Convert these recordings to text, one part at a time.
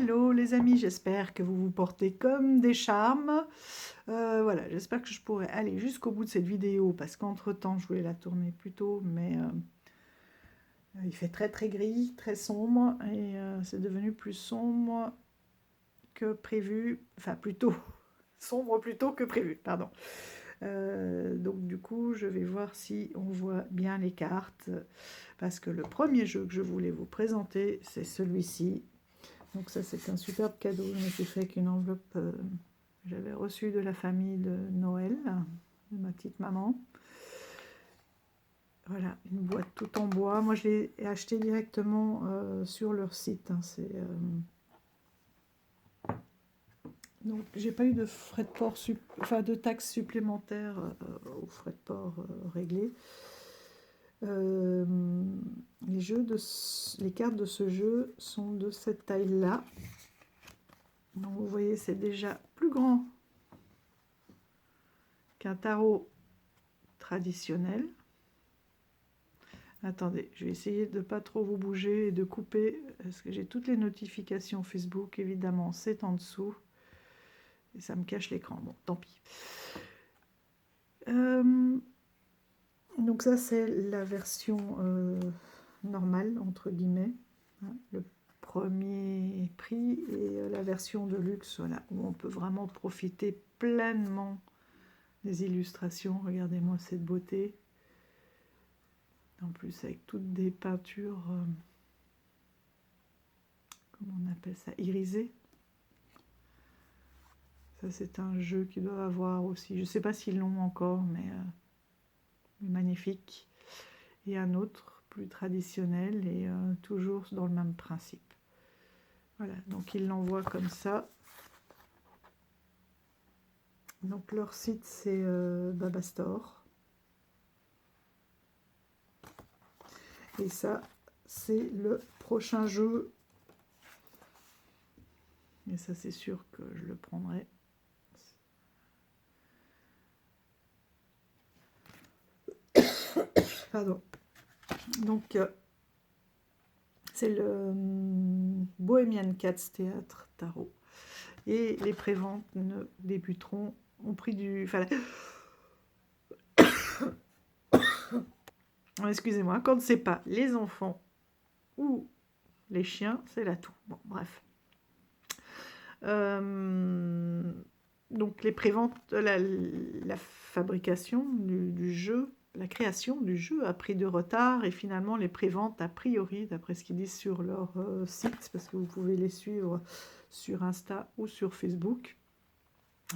Hello les amis, j'espère que vous vous portez comme des charmes. Voilà, j'espère que je pourrai aller jusqu'au bout de cette vidéo parce qu'entre-temps, je voulais la tourner plus tôt, mais il fait très très gris, très sombre et c'est devenu plus sombre que prévu, enfin plutôt sombre plutôt que prévu, pardon. Donc du coup, je vais voir si on voit bien les cartes parce que le premier jeu que je voulais vous présenter, c'est celui-ci. Donc ça, c'est un superbe cadeau. Je me suis fait avec une enveloppe que j'avais reçue de la famille de Noël, de ma petite maman. Voilà, une boîte tout en bois. Moi, je l'ai acheté directement sur leur site. Hein. Donc, j'ai pas eu de frais de port, enfin de taxes supplémentaires aux frais de port réglés. Les cartes de ce jeu sont de cette taille-là. Donc vous voyez, c'est déjà plus grand qu'un tarot traditionnel. Attendez, je vais essayer de ne pas trop vous bouger et de couper, parce que j'ai toutes les notifications Facebook, évidemment, c'est en dessous. Et ça me cache l'écran, bon, tant pis. Donc ça, c'est la version normale, entre guillemets. Hein, le premier prix et la version de luxe, voilà, où on peut vraiment profiter pleinement des illustrations. Regardez-moi cette beauté. En plus, avec toutes des peintures, comment on appelle ça, irisées. Ça, c'est un jeu qu'ils doivent avoir aussi. Je ne sais pas s'ils l'ont encore, mais magnifique. Et un autre, plus traditionnel, et toujours dans le même principe. Voilà, donc ils l'envoient comme ça. Donc leur site, c'est Babastore. Et ça, c'est le prochain jeu. Et ça, c'est sûr que je le prendrai. Pardon. Donc, c'est le Bohemian Cats Theatre Tarot. Et les préventes ne débuteront au prix du... Enfin, excusez-moi, quand c'est pas les enfants ou les chiens, c'est l'atout. Bon, bref. Donc les préventes, la fabrication du jeu, la création du jeu a pris de retard et finalement les préventes, a priori, d'après ce qu'ils disent sur leur site, parce que vous pouvez les suivre sur Insta ou sur Facebook,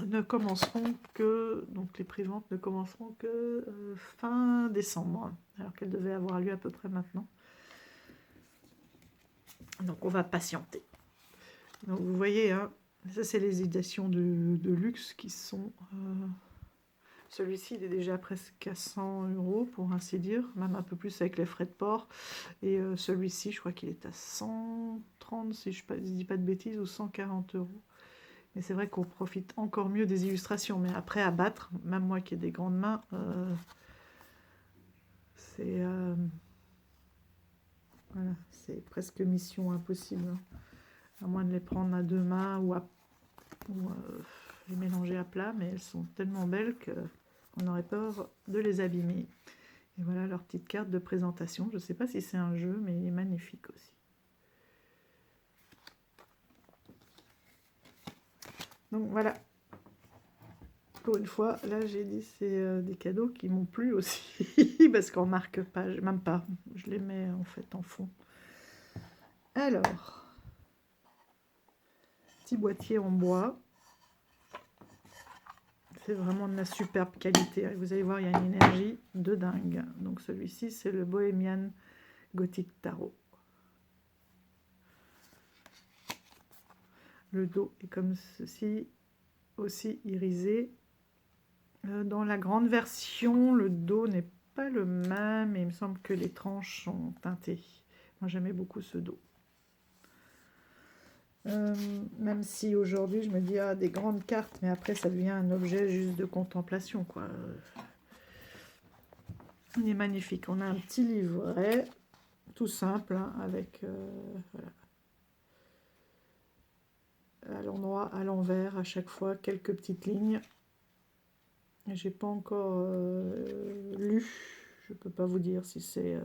ne commenceront que, donc les préventes ne commenceront que fin décembre, alors qu'elles devaient avoir lieu à peu près maintenant. Donc on va patienter. Donc vous voyez, hein, ça c'est les éditions de luxe qui sont... celui-ci il est déjà presque à 100 € pour ainsi dire, même un peu plus avec les frais de port. Et celui-ci je crois qu'il est à 130 si je ne dis pas de bêtises, ou 140 €. Mais c'est vrai qu'on profite encore mieux des illustrations. Mais après, à battre, même moi qui ai des grandes mains, voilà, c'est presque mission impossible. Hein. À moins de les prendre à deux mains ou les mélanger à plat. Mais elles sont tellement belles qu'on aurait peur de les abîmer. Et voilà leur petite carte de présentation. Je ne sais pas si c'est un jeu, mais il est magnifique aussi. Donc voilà. Pour une fois, là j'ai dit c'est des cadeaux qui m'ont plu aussi. Parce qu'en marque-page, même pas. Je les mets en fait en fond. Alors, petit boîtier en bois. C'est vraiment de la superbe qualité. Vous allez voir, il y a une énergie de dingue. Donc celui-ci, c'est le Bohemian Gothic Tarot. Le dos est comme ceci, aussi irisé. Dans la grande version, le dos n'est pas le même, et il me semble que les tranches sont teintées. Moi, j'aimais beaucoup ce dos. Même si aujourd'hui, je me dis, ah, des grandes cartes, mais après, ça devient un objet juste de contemplation, quoi. Il est magnifique. On a un petit livret, tout simple, hein, avec... voilà. à l'endroit, à l'envers, à chaque fois, quelques petites lignes. J'ai pas encore lu, je peux pas vous dire si c'est...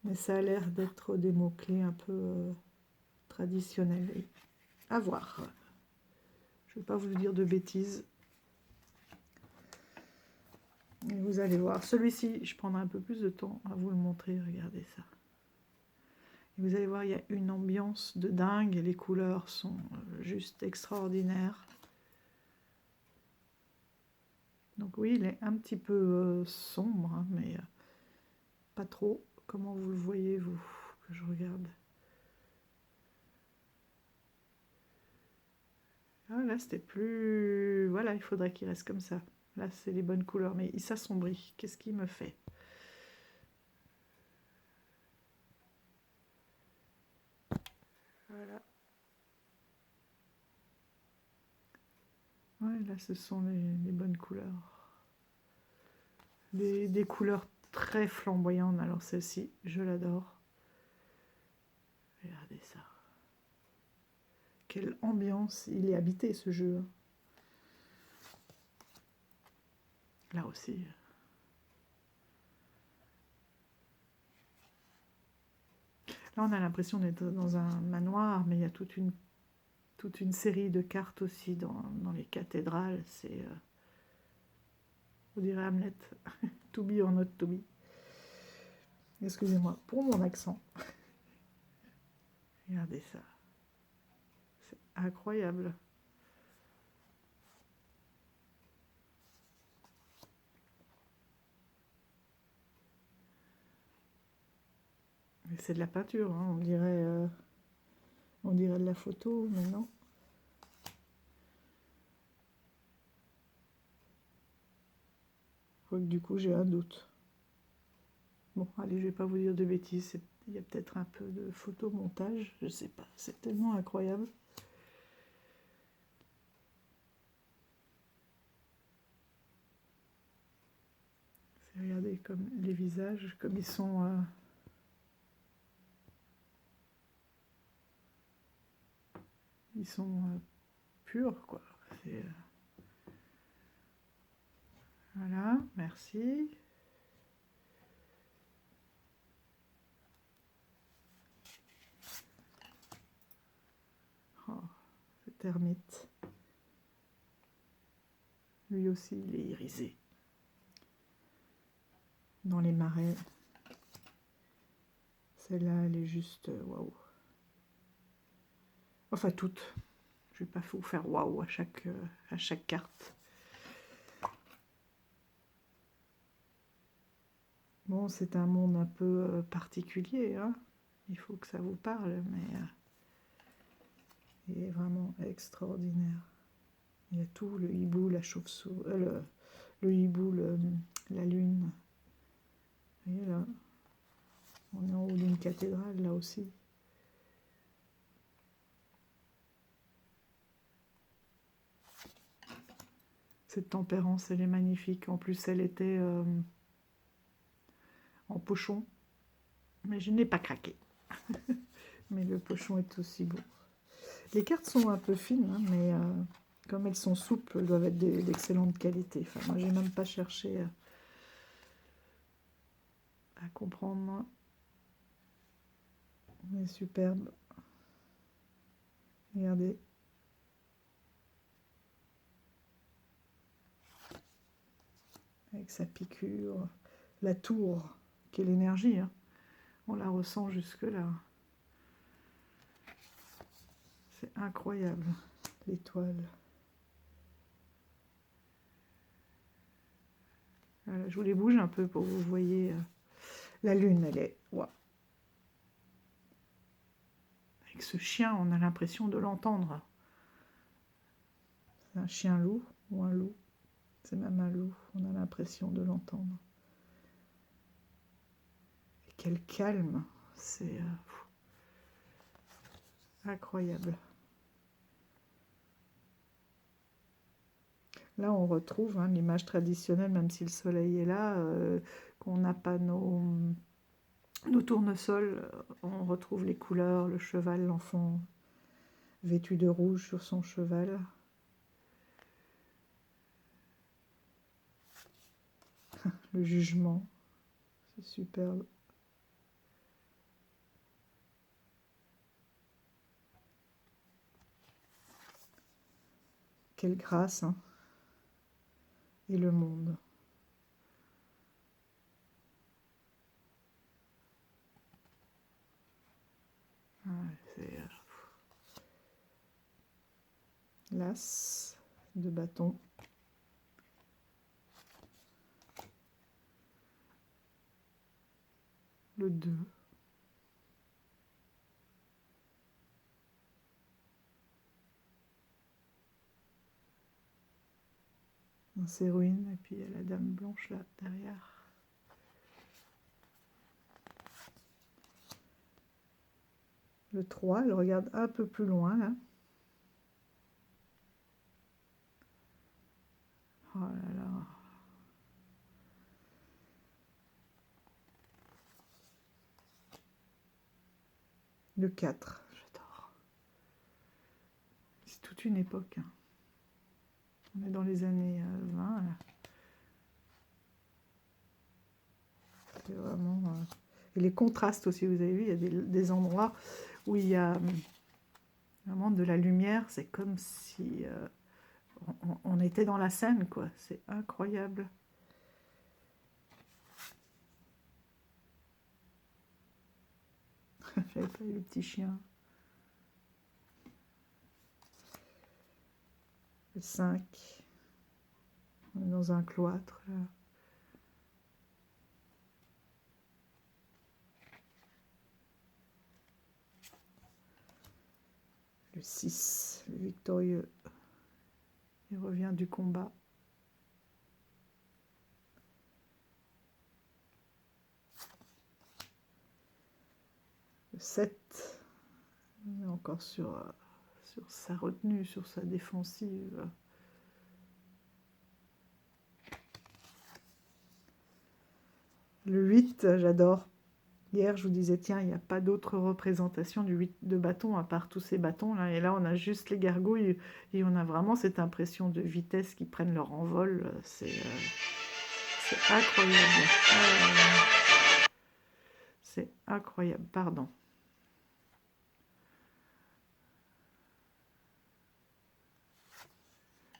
mais ça a l'air d'être des mots-clés un peu traditionnels. À voir. Je vais pas vous dire de bêtises. Et vous allez voir. Celui-ci, je prendrai un peu plus de temps à vous le montrer. Regardez ça. Et vous allez voir, il y a une ambiance de dingue. Et les couleurs sont juste extraordinaires. Donc oui, il est un petit peu sombre, hein, mais pas trop. Comment vous le voyez, vous, que je regarde? Ah, là, c'était plus... Voilà, il faudrait qu'il reste comme ça. Là, c'est les bonnes couleurs, mais il s'assombrit. Qu'est-ce qu'il me fait? Voilà. Ouais, là, ce sont les bonnes couleurs. Des couleurs très flamboyantes. Alors, celle-ci, je l'adore. Regardez ça. Quelle ambiance. Il est habité, ce jeu. Hein. Là aussi. Là, on a l'impression d'être dans un manoir, mais il y a toute une série de cartes aussi dans les cathédrales. C'est, vous direz Hamlet, to be or not to be. Excusez-moi pour mon accent. Regardez ça. C'est incroyable. Mais c'est de la peinture, hein. On dirait de la photo, mais non. Quoique du coup, j'ai un doute. Bon, allez, je vais pas vous dire de bêtises. Il y a peut-être un peu de photomontage, je sais pas. C'est tellement incroyable. Regardez comme les visages, comme ils sont purs, quoi. Voilà, merci. Oh, cet ermite. Lui aussi, il est irisé. Dans les marais. Celle-là, elle est juste waouh. Enfin, toutes. Je vais pas vous faire waouh à chaque carte. Bon, c'est un monde un peu particulier, hein. Il faut que ça vous parle, mais il est vraiment extraordinaire. Il y a tout, le hibou, la chauve-souris, le hibou, la lune. Vous voyez là, on est en haut d'une cathédrale, là aussi. Cette tempérance, elle est magnifique. En plus, elle était en pochon, mais je n'ai pas craqué. Mais le pochon est aussi beau. Les cartes sont un peu fines, hein, mais comme elles sont souples, elles doivent être d'excellente qualité. Enfin, moi, j'ai même pas cherché à comprendre. Mais superbe. Regardez. Avec sa piqûre. La tour, qui est l'énergie. Hein. On la ressent jusque-là. C'est incroyable, l'étoile. Voilà, je vous les bouge un peu pour que vous voyez. La lune, elle est... Wow. Avec ce chien, on a l'impression de l'entendre. C'est un chien-loup ou un loup. C'est même un loup. On a l'impression de l'entendre. Et quel calme. C'est incroyable. Là, on retrouve hein, l'image traditionnelle, même si le soleil est là, qu'on n'a pas nos tournesols, on retrouve les couleurs, le cheval, l'enfant, vêtu de rouge sur son cheval. Le jugement, c'est superbe. Quelle grâce, hein. Et le monde. Ah, c'est l'as de bâton. Le 2. C'est ruine, et puis il y a la dame blanche là derrière. Le 3, elle regarde un peu plus loin là. Oh là là. Le 4, j'adore. C'est toute une époque, hein. On est dans les années 20 là. C'est vraiment... Et les contrastes aussi, vous avez vu, il y a des endroits où il y a vraiment de la lumière. C'est comme si on était dans la scène, quoi. C'est incroyable. J'avais pas eu le petit chien. Le 5. On est dans un cloître, là. Le 6, le victorieux. Il revient du combat. Le 7, on est encore sur sa retenue, sur sa défensive. Le 8, j'adore. Hier, je vous disais, tiens, il n'y a pas d'autre représentation du 8 de bâton à part tous ces bâtons là. Et là, on a juste les gargouilles et on a vraiment cette impression de vitesse qui prennent leur envol. C'est incroyable. C'est incroyable, pardon.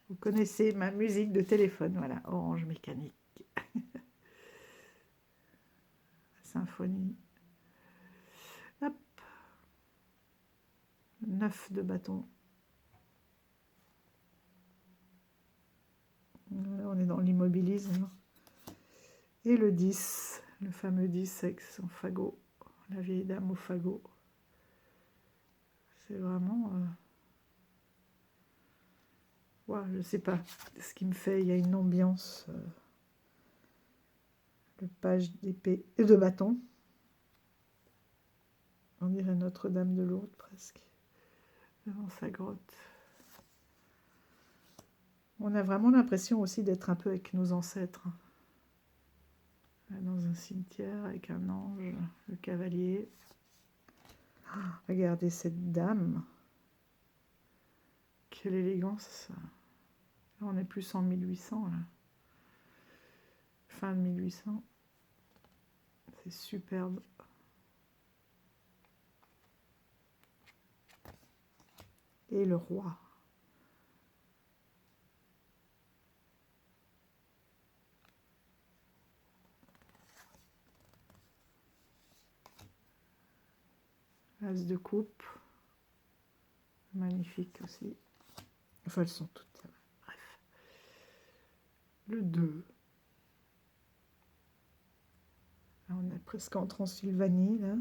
Vous connaissez ma musique de téléphone, voilà, Orange Mécanique. Symphonie. Hop. 9 de bâton. Là, on est dans l'immobilisme. Et le 10, le fameux 10 avec son fagot, la vieille dame au fagot. C'est vraiment... Ouais, je sais pas ce qui me fait, il y a une ambiance. Le page d'épée et de bâton. On dirait Notre-Dame de Lourdes presque, devant sa grotte. On a vraiment l'impression aussi d'être un peu avec nos ancêtres. Là, dans un cimetière avec un ange, le cavalier. Ah, regardez cette dame. Quelle élégance. Là, on est plus en 1800, là. Fin de 1800. C'est superbe. Et le roi. As de coupe. Magnifique aussi. Enfin, elles sont toutes... Bref. Le 2. Là, on est presque en Transylvanie, là.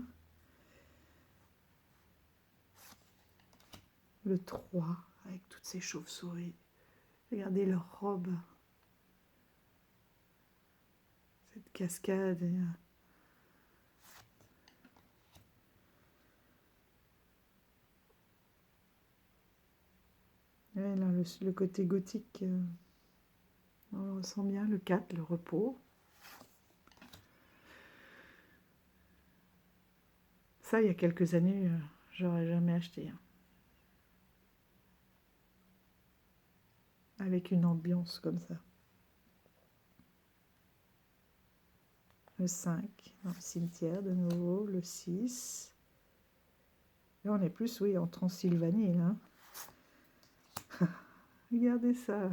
Le 3, avec toutes ces chauves-souris. Regardez leur robe. Cette cascade. Ouais, là, le côté gothique, on le ressent bien. Le 4, le repos. Ça, il y a quelques années, j'aurais jamais acheté. avec une ambiance comme ça. Le 5, dans le cimetière de nouveau, le 6. Là, on est plus, oui, en Transylvanie, là. Regardez ça.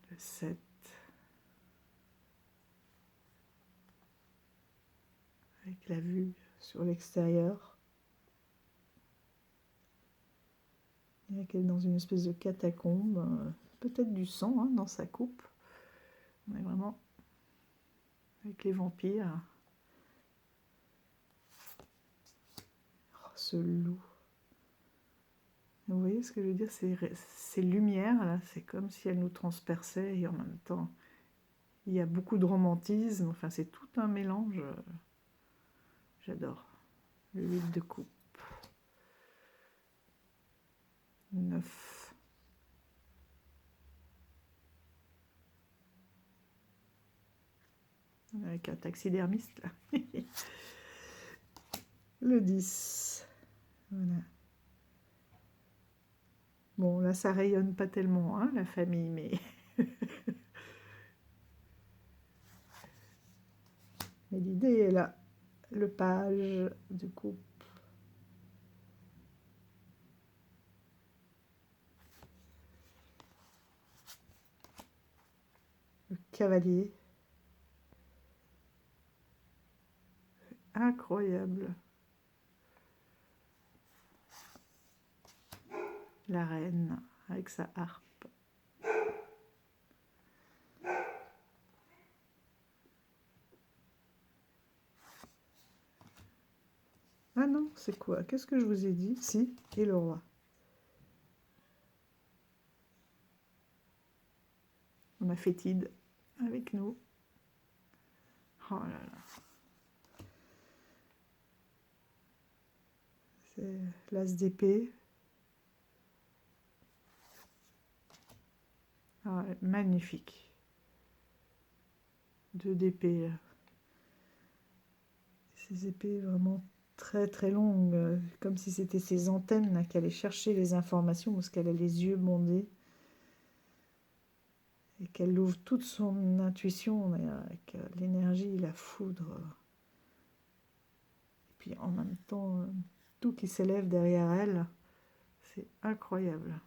Le 7. Avec la vue sur l'extérieur. Il y a dans une espèce de catacombe, peut-être du sang hein, dans sa coupe. On est vraiment avec les vampires. Oh, ce loup. Vous voyez ce que je veux dire? Ces lumières, là, c'est comme si elles nous transperçaient et en même temps, il y a beaucoup de romantisme. Enfin, c'est tout un mélange. J'adore. Le 8 de coupe. 9. Avec un taxidermiste, là. Le 10. Voilà. Bon, là, ça rayonne pas tellement, hein, la famille, mais... mais l'idée est là. Le page de coupe. Le cavalier. Incroyable. La reine avec sa harpe. Ah non, c'est quoi? Qu'est-ce que je vous ai dit? Si, et le roi. On a Fétide avec nous. Oh là là. C'est l'as d'épée. Ah, magnifique. 2 d'épée. Ces épées vraiment très très longues, comme si c'était ces antennes là qui allaient chercher les informations parce qu'elle a les yeux bandés. Et qu'elle ouvre toute son intuition avec l'énergie, la foudre. Et puis en même temps, tout qui s'élève derrière elle, c'est incroyable.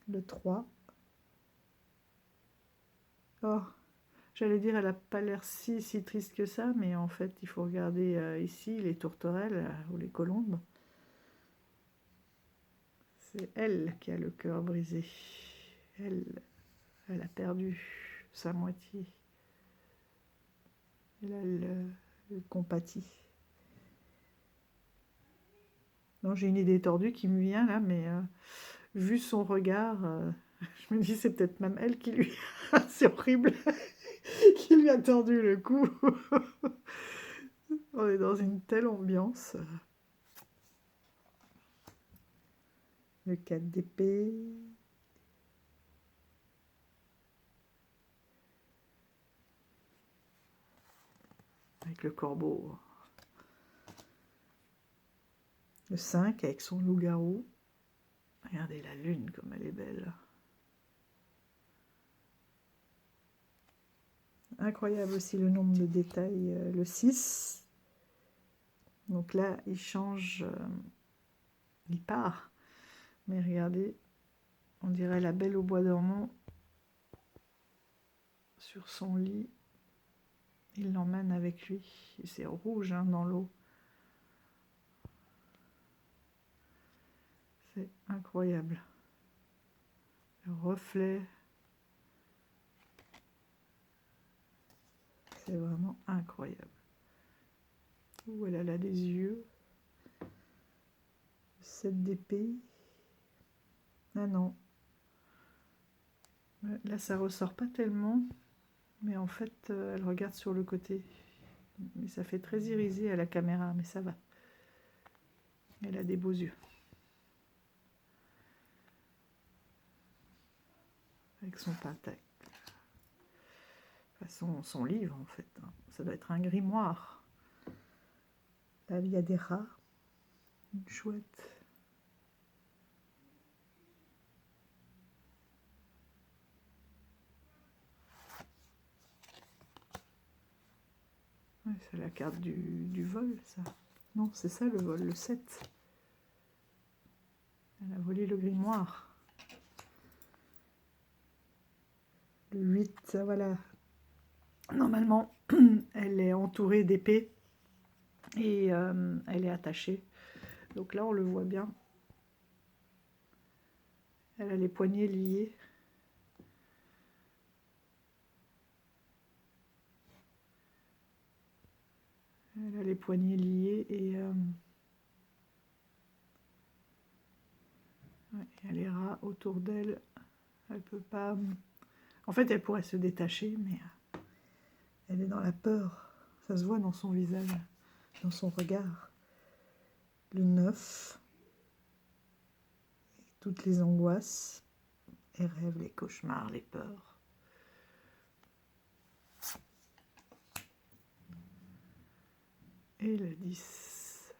Le 3. Oh, j'allais dire, elle n'a pas l'air si triste que ça, mais en fait, il faut regarder ici les tourterelles ou les colombes. C'est elle qui a le cœur brisé. Elle a perdu sa moitié. Et là, elle compatit. Non, j'ai une idée tordue qui me vient là, mais vu son regard, je me dis c'est peut-être même elle qui lui... c'est horrible, qui lui a tordu le cou. On est dans une telle ambiance. Le 4 d'épée. Avec le corbeau. Le 5 avec son loup-garou. Regardez la lune comme elle est belle. Incroyable aussi le nombre de détails. Le 6. Donc là, il change, il part. Mais regardez, on dirait la Belle au bois dormant sur son lit. Il l'emmène avec lui. C'est rouge hein, dans l'eau. C'est incroyable. Le reflet. C'est vraiment incroyable. Ouh, elle a des yeux. 7 d'épée. Ah non. Là, ça ressort pas tellement. Mais en fait, elle regarde sur le côté. Mais ça fait très irisé à la caméra, mais ça va. Elle a des beaux yeux. Avec son pentacle. Enfin, son livre, en fait. Hein. Ça doit être un grimoire. Là, il y a des rats. Une chouette. Ouais, c'est la carte du vol, ça. Non, c'est ça le vol, le 7. Elle a volé le grimoire. Le 8, voilà. Normalement, elle est entourée d'épées et elle est attachée. Donc là, on le voit bien. Elle a les poignets liés. Elle a les poignets liés et ouais, il y a les rats autour d'elle. Elle peut pas... En fait, elle pourrait se détacher, mais elle est dans la peur. Ça se voit dans son visage, dans son regard. Le 9. Toutes les angoisses. Les rêves, les cauchemars, les peurs. Et le 10.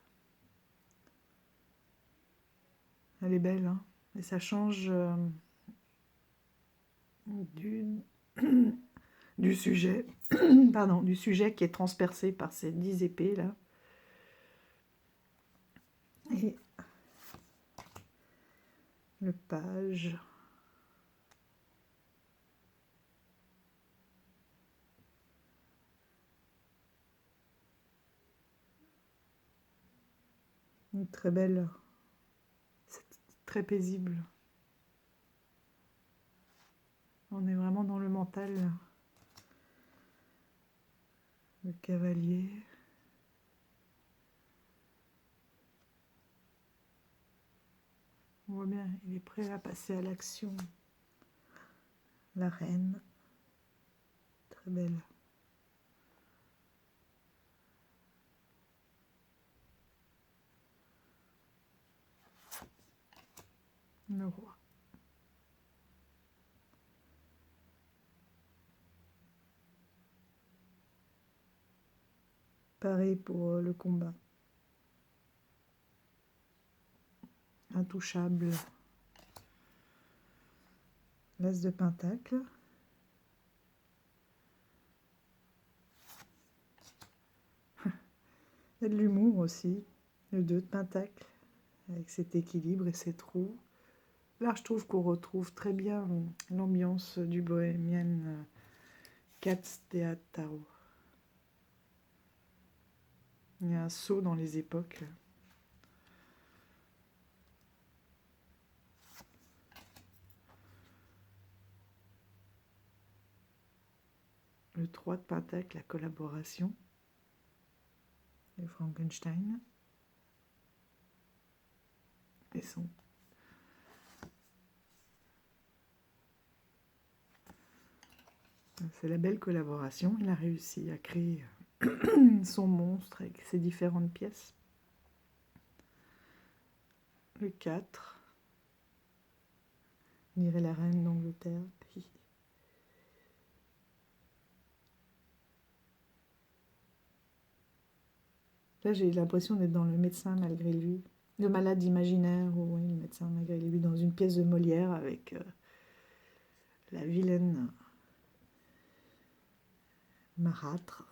Elle est belle, hein. Et ça change du sujet, pardon, du sujet qui est transpercé par ces 10 épées là. Et le page. Une très belle, c'est très paisible. On est vraiment dans le mental. Là. Le cavalier. On voit bien, il est prêt à passer à l'action. La reine. Très belle. Le roi. Pareil pour le combat. Intouchable. L'as de pentacle. Il y a de l'humour aussi. Le 2 de pentacle. Avec cet équilibre et ses trous. Là, je trouve qu'on retrouve très bien l'ambiance du Bohemian Cats Theater. Il y a un saut dans les époques. Le 3 de pentacle, la collaboration. Le Frankenstein. Et son... C'est la belle collaboration. Il a réussi à créer son monstre avec ses différentes pièces. Le 4. On dirait la reine d'Angleterre. Là, j'ai l'impression d'être dans le médecin malgré lui. Le malade imaginaire, ou oui, le médecin malgré lui, dans une pièce de Molière avec la vilaine marâtre,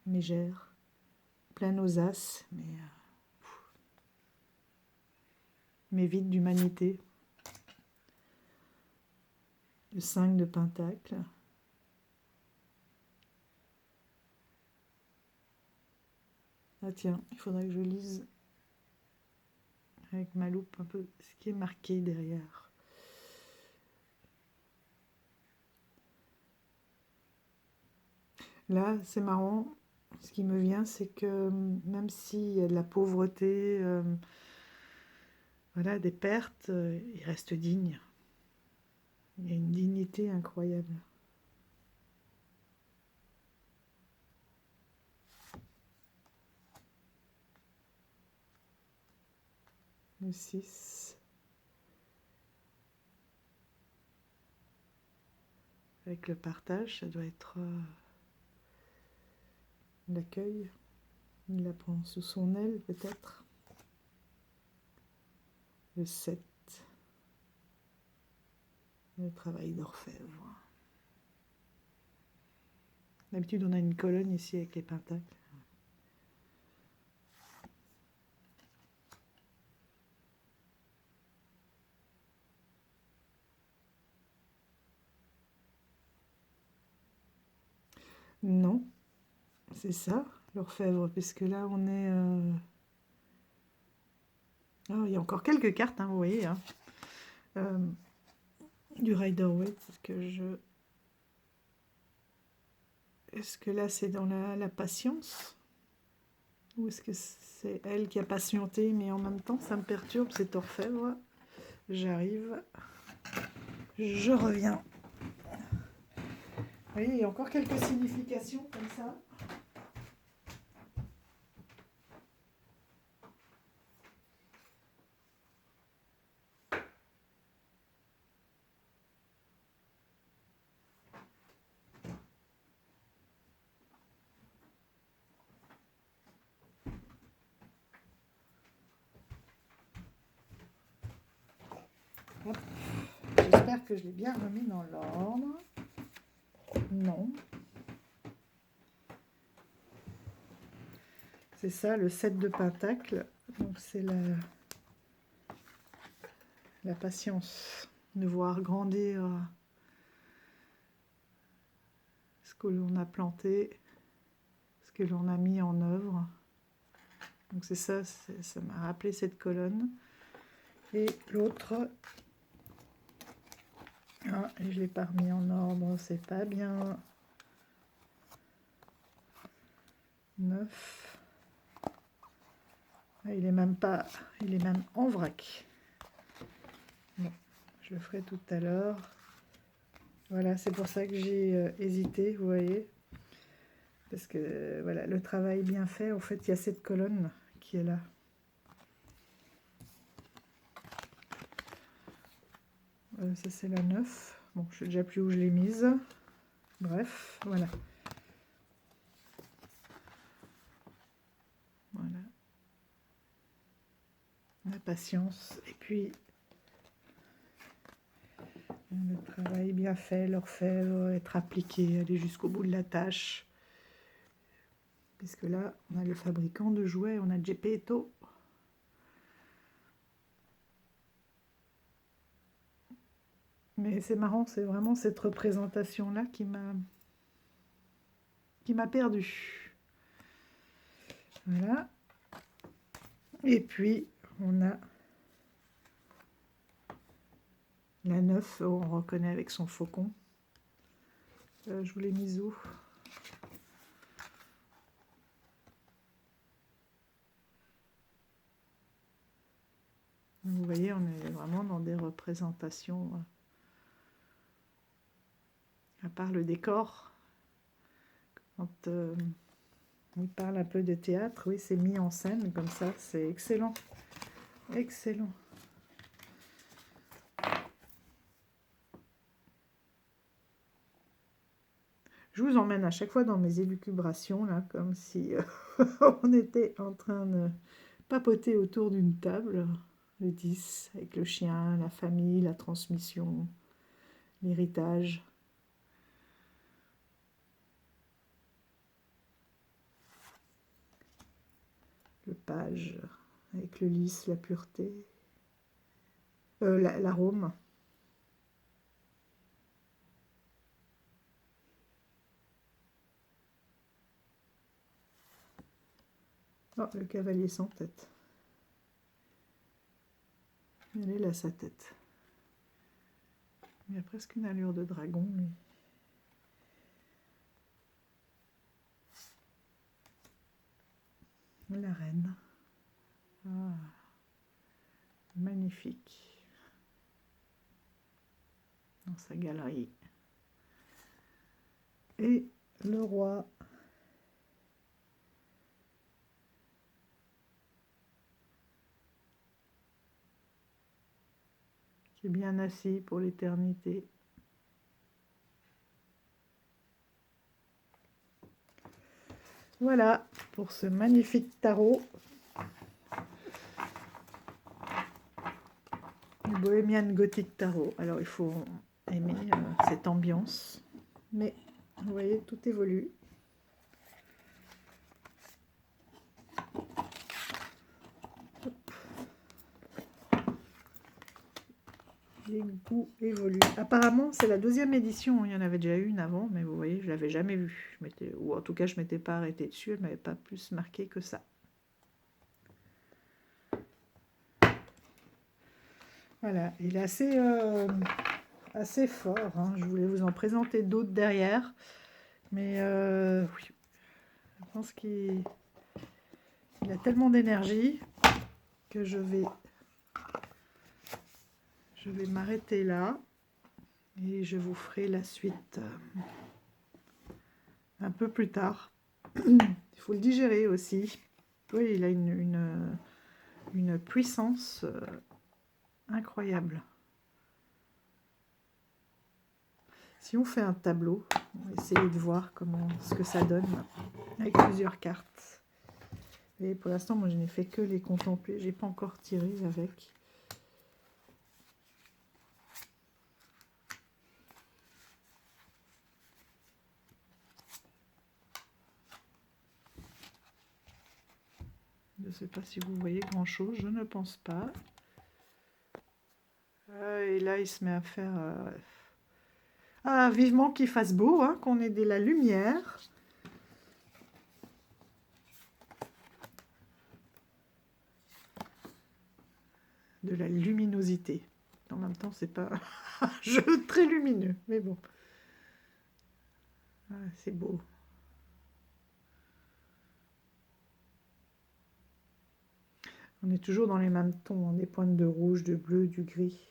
mégère, pleine aux as, mais vide d'humanité. Le 5 de pentacle. Ah tiens, il faudrait que je lise avec ma loupe un peu ce qui est marqué derrière. Là, c'est marrant. Ce qui me vient, c'est que même s'il y a de la pauvreté, voilà, des pertes, il reste digne. Il y a une dignité incroyable. Le 6. Avec le partage, ça doit être l'accueil. Il la prend sous son aile, peut-être. Le 7. Le travail d'orfèvre. D'habitude, on a une colonne ici avec les pentacles. Non, c'est ça, l'orfèvre, puisque là, on est... Oh, il y a encore quelques cartes, hein, vous voyez, hein, du Rider-Waite. Est-ce que là, c'est dans la patience? Ou est-ce que c'est elle qui a patienté, mais en même temps, ça me perturbe, cet orfèvre. J'arrive. Je reviens. Vous voyez, il y a encore quelques significations comme ça. J'espère que je l'ai bien remis dans l'ordre. Non. C'est ça, le 7 de Pentacle. Donc c'est la patience de voir grandir ce que l'on a planté, ce que l'on a mis en œuvre. Donc c'est ça, ça m'a rappelé cette colonne. Et l'autre, ah, je ne l'ai pas remis en ordre, c'est pas bien. 9. Ah, il est même en vrac. Bon, je le ferai tout à l'heure. Voilà, c'est pour ça que j'ai hésité, vous voyez. Parce que voilà, le travail bien fait, en fait, il y a cette colonne qui est là. Ça, c'est la 9. Bon, je sais déjà plus où je l'ai mise. Bref, voilà. Voilà. La patience. Et puis, le travail bien fait, l'orfèvre, être appliqué, aller jusqu'au bout de la tâche. Puisque là, on a le fabricant de jouets, on a Geppetto. Mais c'est marrant, c'est vraiment cette représentation-là qui m'a perdu. Voilà. Et puis, on a la 9, on reconnaît avec son faucon. Je vous l'ai mise où? Vous voyez, on est vraiment dans des représentations, à part le décor. Quand il parle un peu de théâtre, oui, c'est mis en scène comme ça, c'est excellent. Excellent. Je vous emmène à chaque fois dans mes élucubrations, là, comme si on était en train de papoter autour d'une table. Le 10, avec le chien, la famille, la transmission, l'héritage. Le page, avec le lys, la pureté. L'arôme. Oh, le cavalier sans tête. Elle est là, sa tête. Il a presque une allure de dragon, lui. La reine. Ah, magnifique. Dans sa galerie. Et le roi. Qui est bien assis pour l'éternité. Voilà pour ce magnifique tarot. Le Bohemian Gothic Tarot. Alors il faut aimer cette ambiance. Mais vous voyez, tout évolue. les goûts évoluent. Apparemment, c'est la 2e édition. Il y en avait déjà une avant, mais vous voyez, je ne l'avais jamais vue. Ou en tout cas, je ne m'étais pas arrêtée dessus. Elle ne m'avait pas plus marqué que ça. Voilà, il est assez fort. Hein. Je voulais vous en présenter d'autres derrière. Mais oui, je pense qu'il a tellement d'énergie que je vais m'arrêter là. Et je vous ferai la suite un peu plus tard. Il faut le digérer aussi. Oui, il a une puissance incroyable. Si on fait un tableau, on va essayer de voir ce que ça donne avec plusieurs cartes. Et pour l'instant, moi, je n'ai fait que les contempler. J'ai pas encore tiré avec. Je ne sais pas si vous voyez grand chose, je ne pense pas. Et là, il se met à faire... Ah, vivement qu'il fasse beau, hein, qu'on ait de la lumière. De la luminosité. En même temps, c'est pas un jeu très lumineux, mais bon. Ah, c'est beau. On est toujours dans les mêmes tons, hein, des pointes de rouge, de bleu, du gris.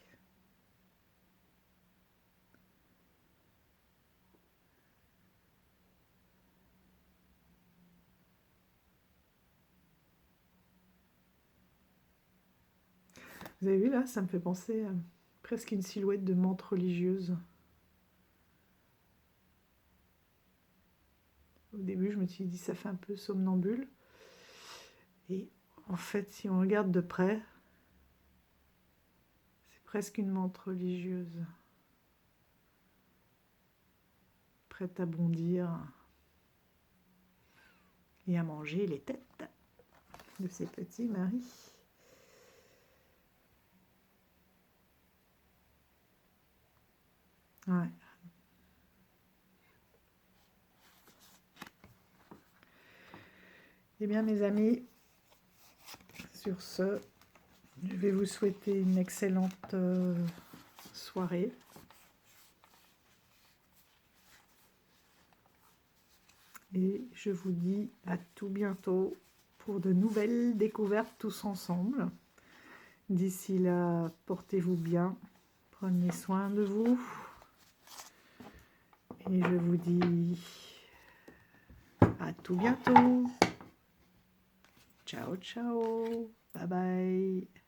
Vous avez vu là, ça me fait penser à presque une silhouette de menthe religieuse. Au début, je me suis dit, ça fait un peu somnambule. Et en fait, si on regarde de près, c'est presque une menthe religieuse. Prête à bondir et à manger les têtes de ses petits maris. Ouais. Eh bien, mes amis, sur ce, je vais vous souhaiter une excellente soirée. Et je vous dis à tout bientôt pour de nouvelles découvertes tous ensemble. D'ici là, portez-vous bien, prenez soin de vous. Et je vous dis à tout bientôt. Ciao, ciao. Bye bye.